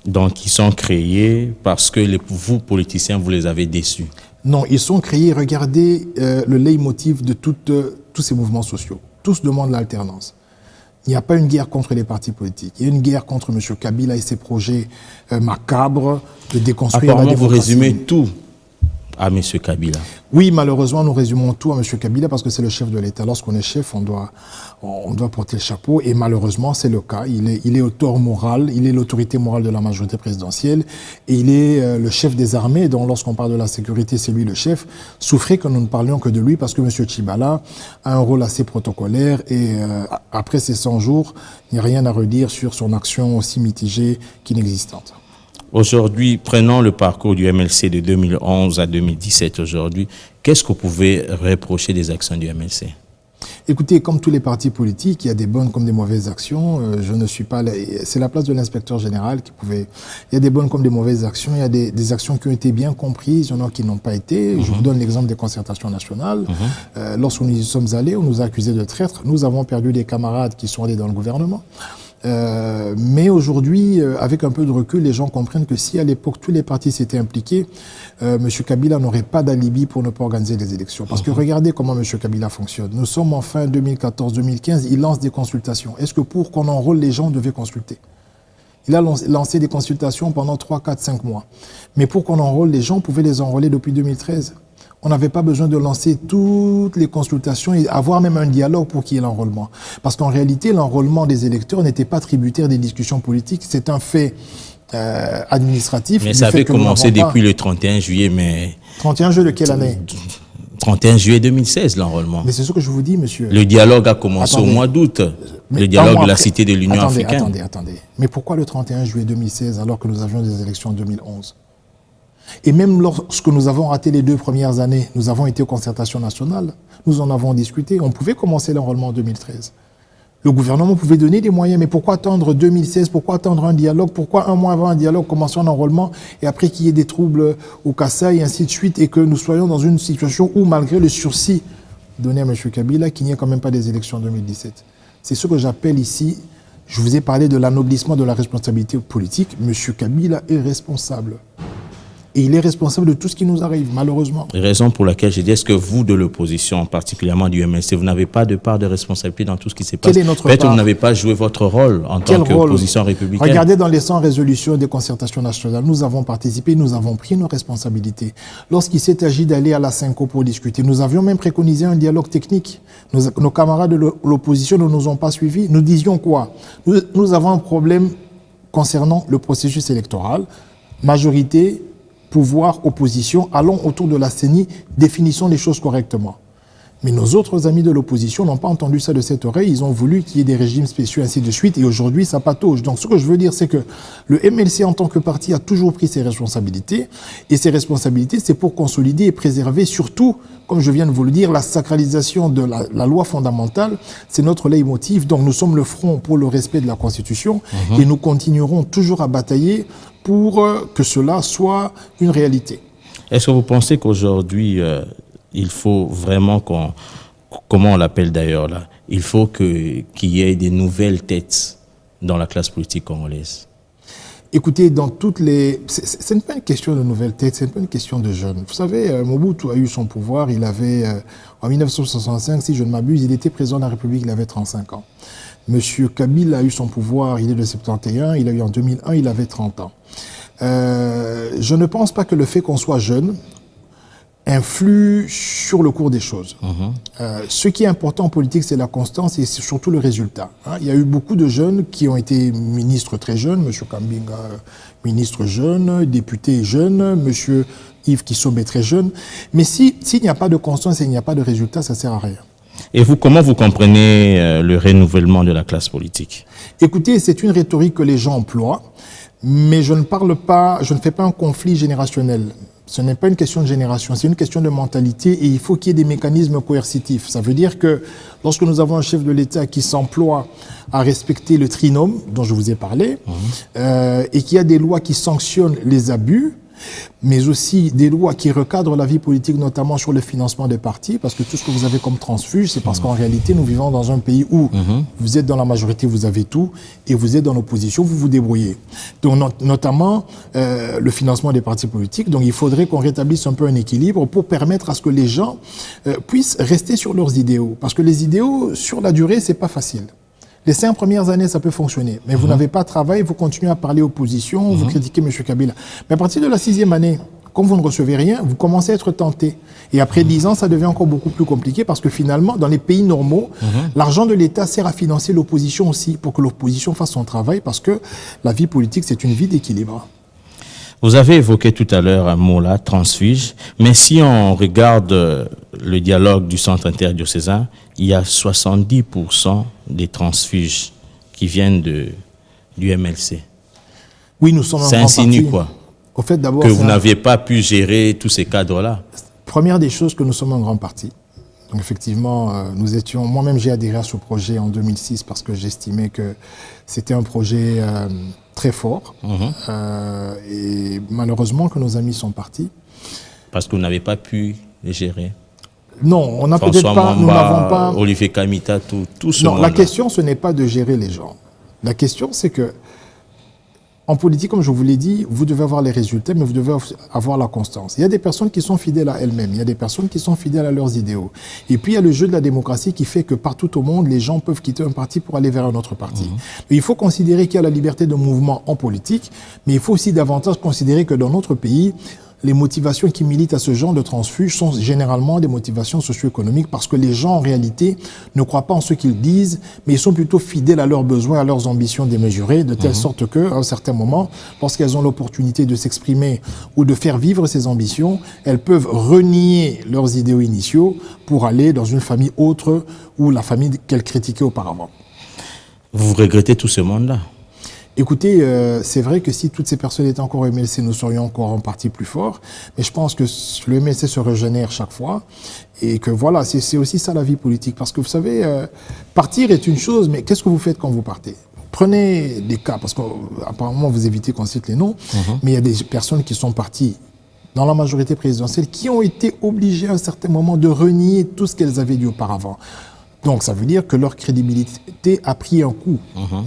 S2: Donc,
S1: ils sont créés parce que vous, politiciens, vous les avez déçus?
S2: Non, ils sont créés, regardez le leitmotiv de tous ces mouvements sociaux. Tous demandent l'alternance. Il n'y a pas une guerre contre les partis politiques. Il y a une guerre contre M. Kabila et ses projets macabres de déconstruire la démocratie.
S1: Apparemment, vous résumez tout à M. Kabila.
S2: Oui, malheureusement, nous résumons tout à M. Kabila parce que c'est le chef de l'État. Lorsqu'on est chef, on doit porter le chapeau et malheureusement, c'est le cas. Il est auteur moral, il est l'autorité morale de la majorité présidentielle et il est le chef des armées. Donc, lorsqu'on parle de la sécurité, c'est lui le chef. Souffrez que nous ne parlions que de lui parce que M. Tchibala a un rôle assez protocolaire et après ces 100 jours, il n'y a rien à redire sur son action aussi mitigée qu'inexistante.
S1: Aujourd'hui, prenons le parcours du MLC de 2011 à 2017 aujourd'hui. Qu'est-ce que vous pouvez reprocher des actions du MLC?
S2: Écoutez, comme tous les partis politiques, il y a des bonnes comme des mauvaises actions. Je ne suis pas là. C'est la place de l'inspecteur général qui pouvait... Il y a des bonnes comme des mauvaises actions. Il y a des actions qui ont été bien comprises. Il y en a qui n'ont pas été. Je vous donne l'exemple des concertations nationales. Lorsque nous y sommes allés, on nous a accusés de traîtres. Nous avons perdu des camarades qui sont allés dans le gouvernement. Mais aujourd'hui, avec un peu de recul, les gens comprennent que si à l'époque tous les partis s'étaient impliqués, M. Kabila n'aurait pas d'alibi pour ne pas organiser des élections. Parce que regardez comment M. Kabila fonctionne. Nous sommes en fin 2014-2015, il lance des consultations. Est-ce que pour qu'on enrôle les gens, on devait consulter? Il a lancé des consultations pendant 3, 4, 5 mois. Mais pour qu'on enrôle les gens, on pouvait les enrôler depuis 2013. On n'avait pas besoin de lancer toutes les consultations et avoir même un dialogue pour qu'il y ait l'enrôlement. Parce qu'en réalité, l'enrôlement des électeurs n'était pas tributaire des discussions politiques. C'est un fait administratif.
S1: Mais ça avait commencé depuis le 31 juillet, mais...
S2: 31 juillet de quelle année?
S1: 31 juillet 2016, l'enrôlement.
S2: Mais c'est ce que je vous dis, monsieur.
S1: Le dialogue a commencé au mois d'août. Le dialogue de la Cité de l'Union africaine.
S2: Attendez. Mais pourquoi le 31 juillet 2016 alors que nous avions des élections en 2011? Et même lorsque nous avons raté les 2 premières années, nous avons été aux concertations nationales, nous en avons discuté, on pouvait commencer l'enrôlement en 2013. Le gouvernement pouvait donner des moyens, mais pourquoi attendre 2016, pourquoi attendre un dialogue, pourquoi un mois avant un dialogue, commencer un enrôlement, et après qu'il y ait des troubles au Kassai, et ainsi de suite, et que nous soyons dans une situation où, malgré le sursis donné à M. Kabila, qu'il n'y ait quand même pas des élections en 2017. C'est ce que j'appelle ici, je vous ai parlé de l'anoblissement de la responsabilité politique, M. Kabila est responsable. Et il est responsable de tout ce qui nous arrive, malheureusement.
S1: Raison pour laquelle j'ai dit, est-ce que vous, de l'opposition, particulièrement du MLC, vous n'avez pas de part de responsabilité dans tout ce qui s'est passé? Peut-être que vous n'avez pas joué votre rôle en tant qu'opposition républicaine.
S2: Regardez dans les 100 résolutions des concertations nationales, nous avons participé, nous avons pris nos responsabilités. Lorsqu'il s'est agi d'aller à la Cinco pour discuter, nous avions même préconisé un dialogue technique. Nos camarades de l'opposition ne nous ont pas suivis. Nous disions quoi? Nous avons un problème concernant le processus électoral. Majorité, pouvoir, opposition, allons autour de la CENI, définissons les choses correctement. Mais nos autres amis de l'opposition n'ont pas entendu ça de cette oreille, ils ont voulu qu'il y ait des régimes spéciaux, ainsi de suite, et aujourd'hui, ça patauge. Donc ce que je veux dire, c'est que le MLC en tant que parti a toujours pris ses responsabilités, et ses responsabilités, c'est pour consolider et préserver surtout, comme je viens de vous le dire, la sacralisation de la loi fondamentale, c'est notre leitmotiv, donc nous sommes le front pour le respect de la Constitution, et nous continuerons toujours à batailler pour que cela soit une réalité.
S1: Est-ce que vous pensez qu'aujourd'hui, il faut vraiment comment on l'appelle d'ailleurs là, il faut qu'il y ait des nouvelles têtes dans la classe politique congolaise?
S2: Écoutez, dans toutes les... Ce n'est pas une question de nouvelles têtes, ce n'est pas une question de jeunes. Vous savez, Mobutu a eu son pouvoir, il avait, en 1965, si je ne m'abuse, il était président de la République, il avait 35 ans. Monsieur Kabila a eu son pouvoir, il est de 71, il a eu en 2001, il avait 30 ans. Je ne pense pas que le fait qu'on soit jeune influe sur le cours des choses. Ce qui est important en politique, c'est la constance et c'est surtout le résultat. Il y a eu beaucoup de jeunes qui ont été ministres très jeunes, M. Kambinga, ministre jeune, député jeune, M. Yves Kissobe très jeune. Mais s'il n'y a pas de constance et il n'y a pas de résultat, ça ne sert à rien.
S1: Et vous, comment vous comprenez le renouvellement de la classe politique?
S2: Écoutez, c'est une rhétorique que les gens emploient, mais je ne fais pas un conflit générationnel. Ce n'est pas une question de génération, c'est une question de mentalité et il faut qu'il y ait des mécanismes coercitifs. Ça veut dire que lorsque nous avons un chef de l'État qui s'emploie à respecter le trinôme dont je vous ai parlé, et qu'il y a des lois qui sanctionnent les abus, mais aussi des lois qui recadrent la vie politique, notamment sur le financement des partis, parce que tout ce que vous avez comme transfuge, c'est parce qu'en réalité, nous vivons dans un pays où vous êtes dans la majorité, vous avez tout, et vous êtes dans l'opposition, vous vous débrouillez. Donc, notamment, le financement des partis politiques. Donc, il faudrait qu'on rétablisse un peu un équilibre pour permettre à ce que les gens puissent rester sur leurs idéaux. Parce que les idéaux, sur la durée, c'est pas facile. Les 5 premières années, ça peut fonctionner. Mais vous n'avez pas travaillé, vous continuez à parler opposition, vous critiquez M. Kabila. Mais à partir de la 6e année, comme vous ne recevez rien, vous commencez à être tenté. Et après 10 ans, ça devient encore beaucoup plus compliqué parce que finalement, dans les pays normaux, l'argent de l'État sert à financer l'opposition aussi, pour que l'opposition fasse son travail, parce que la vie politique, c'est une vie d'équilibre.
S1: Vous avez évoqué tout à l'heure un mot là, transfuge, mais si on regarde le dialogue du centre interdiocésain, il y a 70% des transfuges qui viennent du MLC.
S2: Oui, nous sommes un grand parti.
S1: Ça insinue quoi?
S2: Au fait, d'abord,
S1: que vous n'aviez pas pu gérer tous ces cadres-là?
S2: Première des choses, que nous sommes un grand parti. Donc effectivement, moi-même j'ai adhéré à ce projet en 2006 parce que j'estimais que c'était un projet très fort. Et malheureusement que nos amis sont partis.
S1: Parce que vous n'avez pas pu les gérer?
S2: Non, on n'a peut-être pas, nous n'avons pas...
S1: Olivier Kamita, tout ce monde.
S2: Non, la question, ce n'est pas de gérer les gens. La question, c'est que, en politique, comme je vous l'ai dit, vous devez avoir les résultats, mais vous devez avoir la constance. Il y a des personnes qui sont fidèles à elles-mêmes, il y a des personnes qui sont fidèles à leurs idéaux. Et puis, il y a le jeu de la démocratie qui fait que partout au monde, les gens peuvent quitter un parti pour aller vers un autre parti. Il faut considérer qu'il y a la liberté de mouvement en politique, mais il faut aussi davantage considérer que dans notre pays, les motivations qui militent à ce genre de transfuge sont généralement des motivations socio-économiques parce que les gens, en réalité, ne croient pas en ce qu'ils disent, mais ils sont plutôt fidèles à leurs besoins, à leurs ambitions démesurées, de telle sorte qu'à un certain moment, lorsqu'elles ont l'opportunité de s'exprimer ou de faire vivre ces ambitions, elles peuvent renier leurs idéaux initiaux pour aller dans une famille autre ou la famille qu'elles critiquaient auparavant.
S1: Vous regrettez tout ce monde-là?
S2: Écoutez, c'est vrai que si toutes ces personnes étaient encore au MLC, nous serions encore un parti plus fort. Mais je pense que le MLC se régénère chaque fois. Et que voilà, c'est aussi ça la vie politique. Parce que vous savez, partir est une chose, mais qu'est-ce que vous faites quand vous partez? Prenez des cas, parce qu'apparemment vous évitez qu'on cite les noms, mais il y a des personnes qui sont parties dans la majorité présidentielle qui ont été obligées à un certain moment de renier tout ce qu'elles avaient dit auparavant. Donc, ça veut dire que leur crédibilité a pris un coup.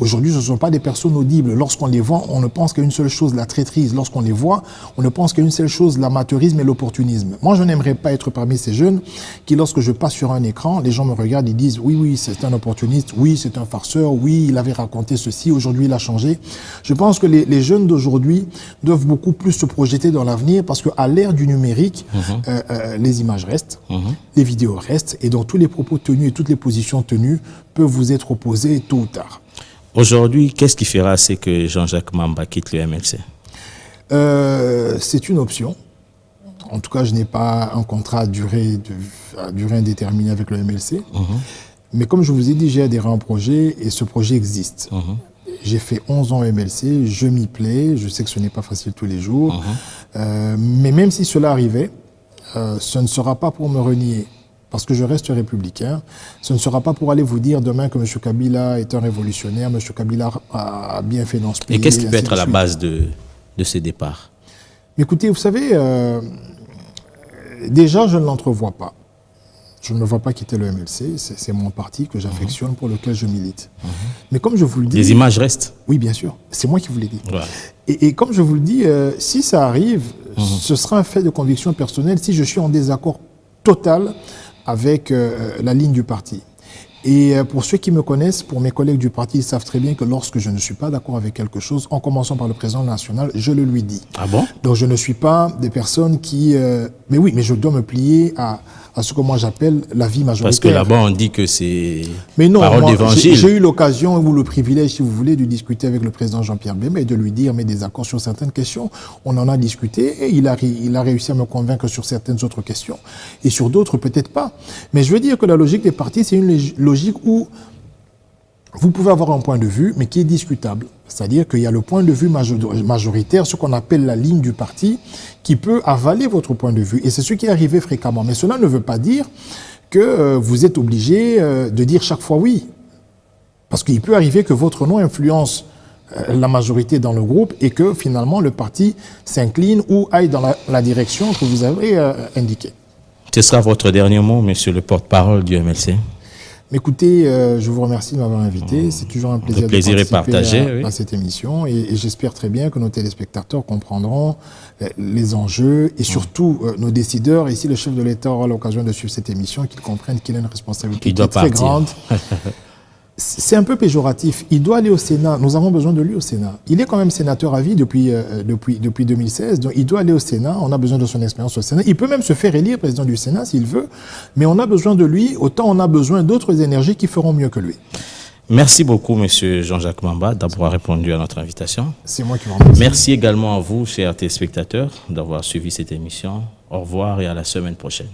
S2: Aujourd'hui, ce ne sont pas des personnes audibles. Lorsqu'on les voit, on ne pense qu'à une seule chose, la traîtrise. Lorsqu'on les voit, on ne pense qu'à une seule chose, l'amateurisme et l'opportunisme. Moi, je n'aimerais pas être parmi ces jeunes qui, lorsque je passe sur un écran, les gens me regardent et disent « Oui, oui, c'est un opportuniste. Oui, c'est un farceur. Oui, il avait raconté ceci. Aujourd'hui, il a changé. » Je pense que les jeunes d'aujourd'hui doivent beaucoup plus se projeter dans l'avenir parce qu'à l'ère du numérique, les images restent, les vidéos restent et donc tous les propos tenus et toutes les positions tenues peuvent vous être opposées tôt ou tard.
S1: Aujourd'hui, qu'est-ce qui fera c'est que Jean-Jacques Mamba quitte le MLC?
S2: C'est une option. En tout cas, je n'ai pas un contrat à durée indéterminée avec le MLC. Mais comme je vous ai dit, j'ai adhéré à un projet et ce projet existe. J'ai fait 11 ans au MLC, je m'y plais, je sais que ce n'est pas facile tous les jours. Mais même si cela arrivait, ce ne sera pas pour me renier. Parce que je reste républicain, ce ne sera pas pour aller vous dire demain que M. Kabila est un révolutionnaire, M. Kabila a bien fait dans ce pays.
S1: Et qu'est-ce qui peut être à la base de ce départ?
S2: Écoutez, vous savez, déjà, je ne l'entrevois pas. Je ne me vois pas quitter le MLC. C'est mon parti que j'affectionne, pour lequel je milite. Mais comme je vous le dis...
S1: Les images restent.
S2: Oui, bien sûr. C'est moi qui vous l'ai dit.
S1: Ouais.
S2: Et comme je vous le dis, si ça arrive, ce sera un fait de conviction personnelle si je suis en désaccord total avec la ligne du parti. Et pour ceux qui me connaissent, pour mes collègues du parti, ils savent très bien que lorsque je ne suis pas d'accord avec quelque chose, en commençant par le président national, je le lui dis.
S1: Ah bon?
S2: Donc je ne suis pas des personnes qui... mais oui, mais je dois me plier à ce que moi j'appelle la vie majoritaire.
S1: Parce que là-bas, on dit que c'est
S2: parole
S1: d'évangile.
S2: J'ai eu l'occasion ou le privilège, si vous voulez, de discuter avec le président Jean-Pierre Bemba et de lui dire mes désaccords sur certaines questions. On en a discuté et il a réussi à me convaincre sur certaines autres questions. Et sur d'autres, peut-être pas. Mais je veux dire que la logique des partis, c'est une logique où vous pouvez avoir un point de vue, mais qui est discutable. C'est-à-dire qu'il y a le point de vue majoritaire, ce qu'on appelle la ligne du parti, qui peut avaler votre point de vue. Et c'est ce qui est arrivé fréquemment. Mais cela ne veut pas dire que vous êtes obligé de dire chaque fois oui. Parce qu'il peut arriver que votre nom influence la majorité dans le groupe et que finalement le parti s'incline ou aille dans la direction que vous avez indiquée.
S1: Ce sera votre dernier mot, monsieur le porte-parole du MLC.
S2: Écoutez, je vous remercie de m'avoir invité. C'est toujours un plaisir,
S1: est partagé
S2: à cette émission. Et j'espère très bien que nos téléspectateurs comprendront les enjeux et surtout nos décideurs. Ici, le chef de l'État aura l'occasion de suivre cette émission, qu'il comprenne qu'il a une responsabilité très grande. C'est un peu péjoratif. Il doit aller au Sénat. Nous avons besoin de lui au Sénat. Il est quand même sénateur à vie depuis 2016. Donc il doit aller au Sénat. On a besoin de son expérience au Sénat. Il peut même se faire élire président du Sénat s'il veut. Mais on a besoin de lui. Autant on a besoin d'autres énergies qui feront mieux que lui.
S1: Merci beaucoup, monsieur Jean-Jacques Mamba, d'avoir répondu à notre invitation.
S2: C'est moi qui vous remercie.
S1: Merci également à vous, chers téléspectateurs, d'avoir suivi cette émission. Au revoir et à la semaine prochaine.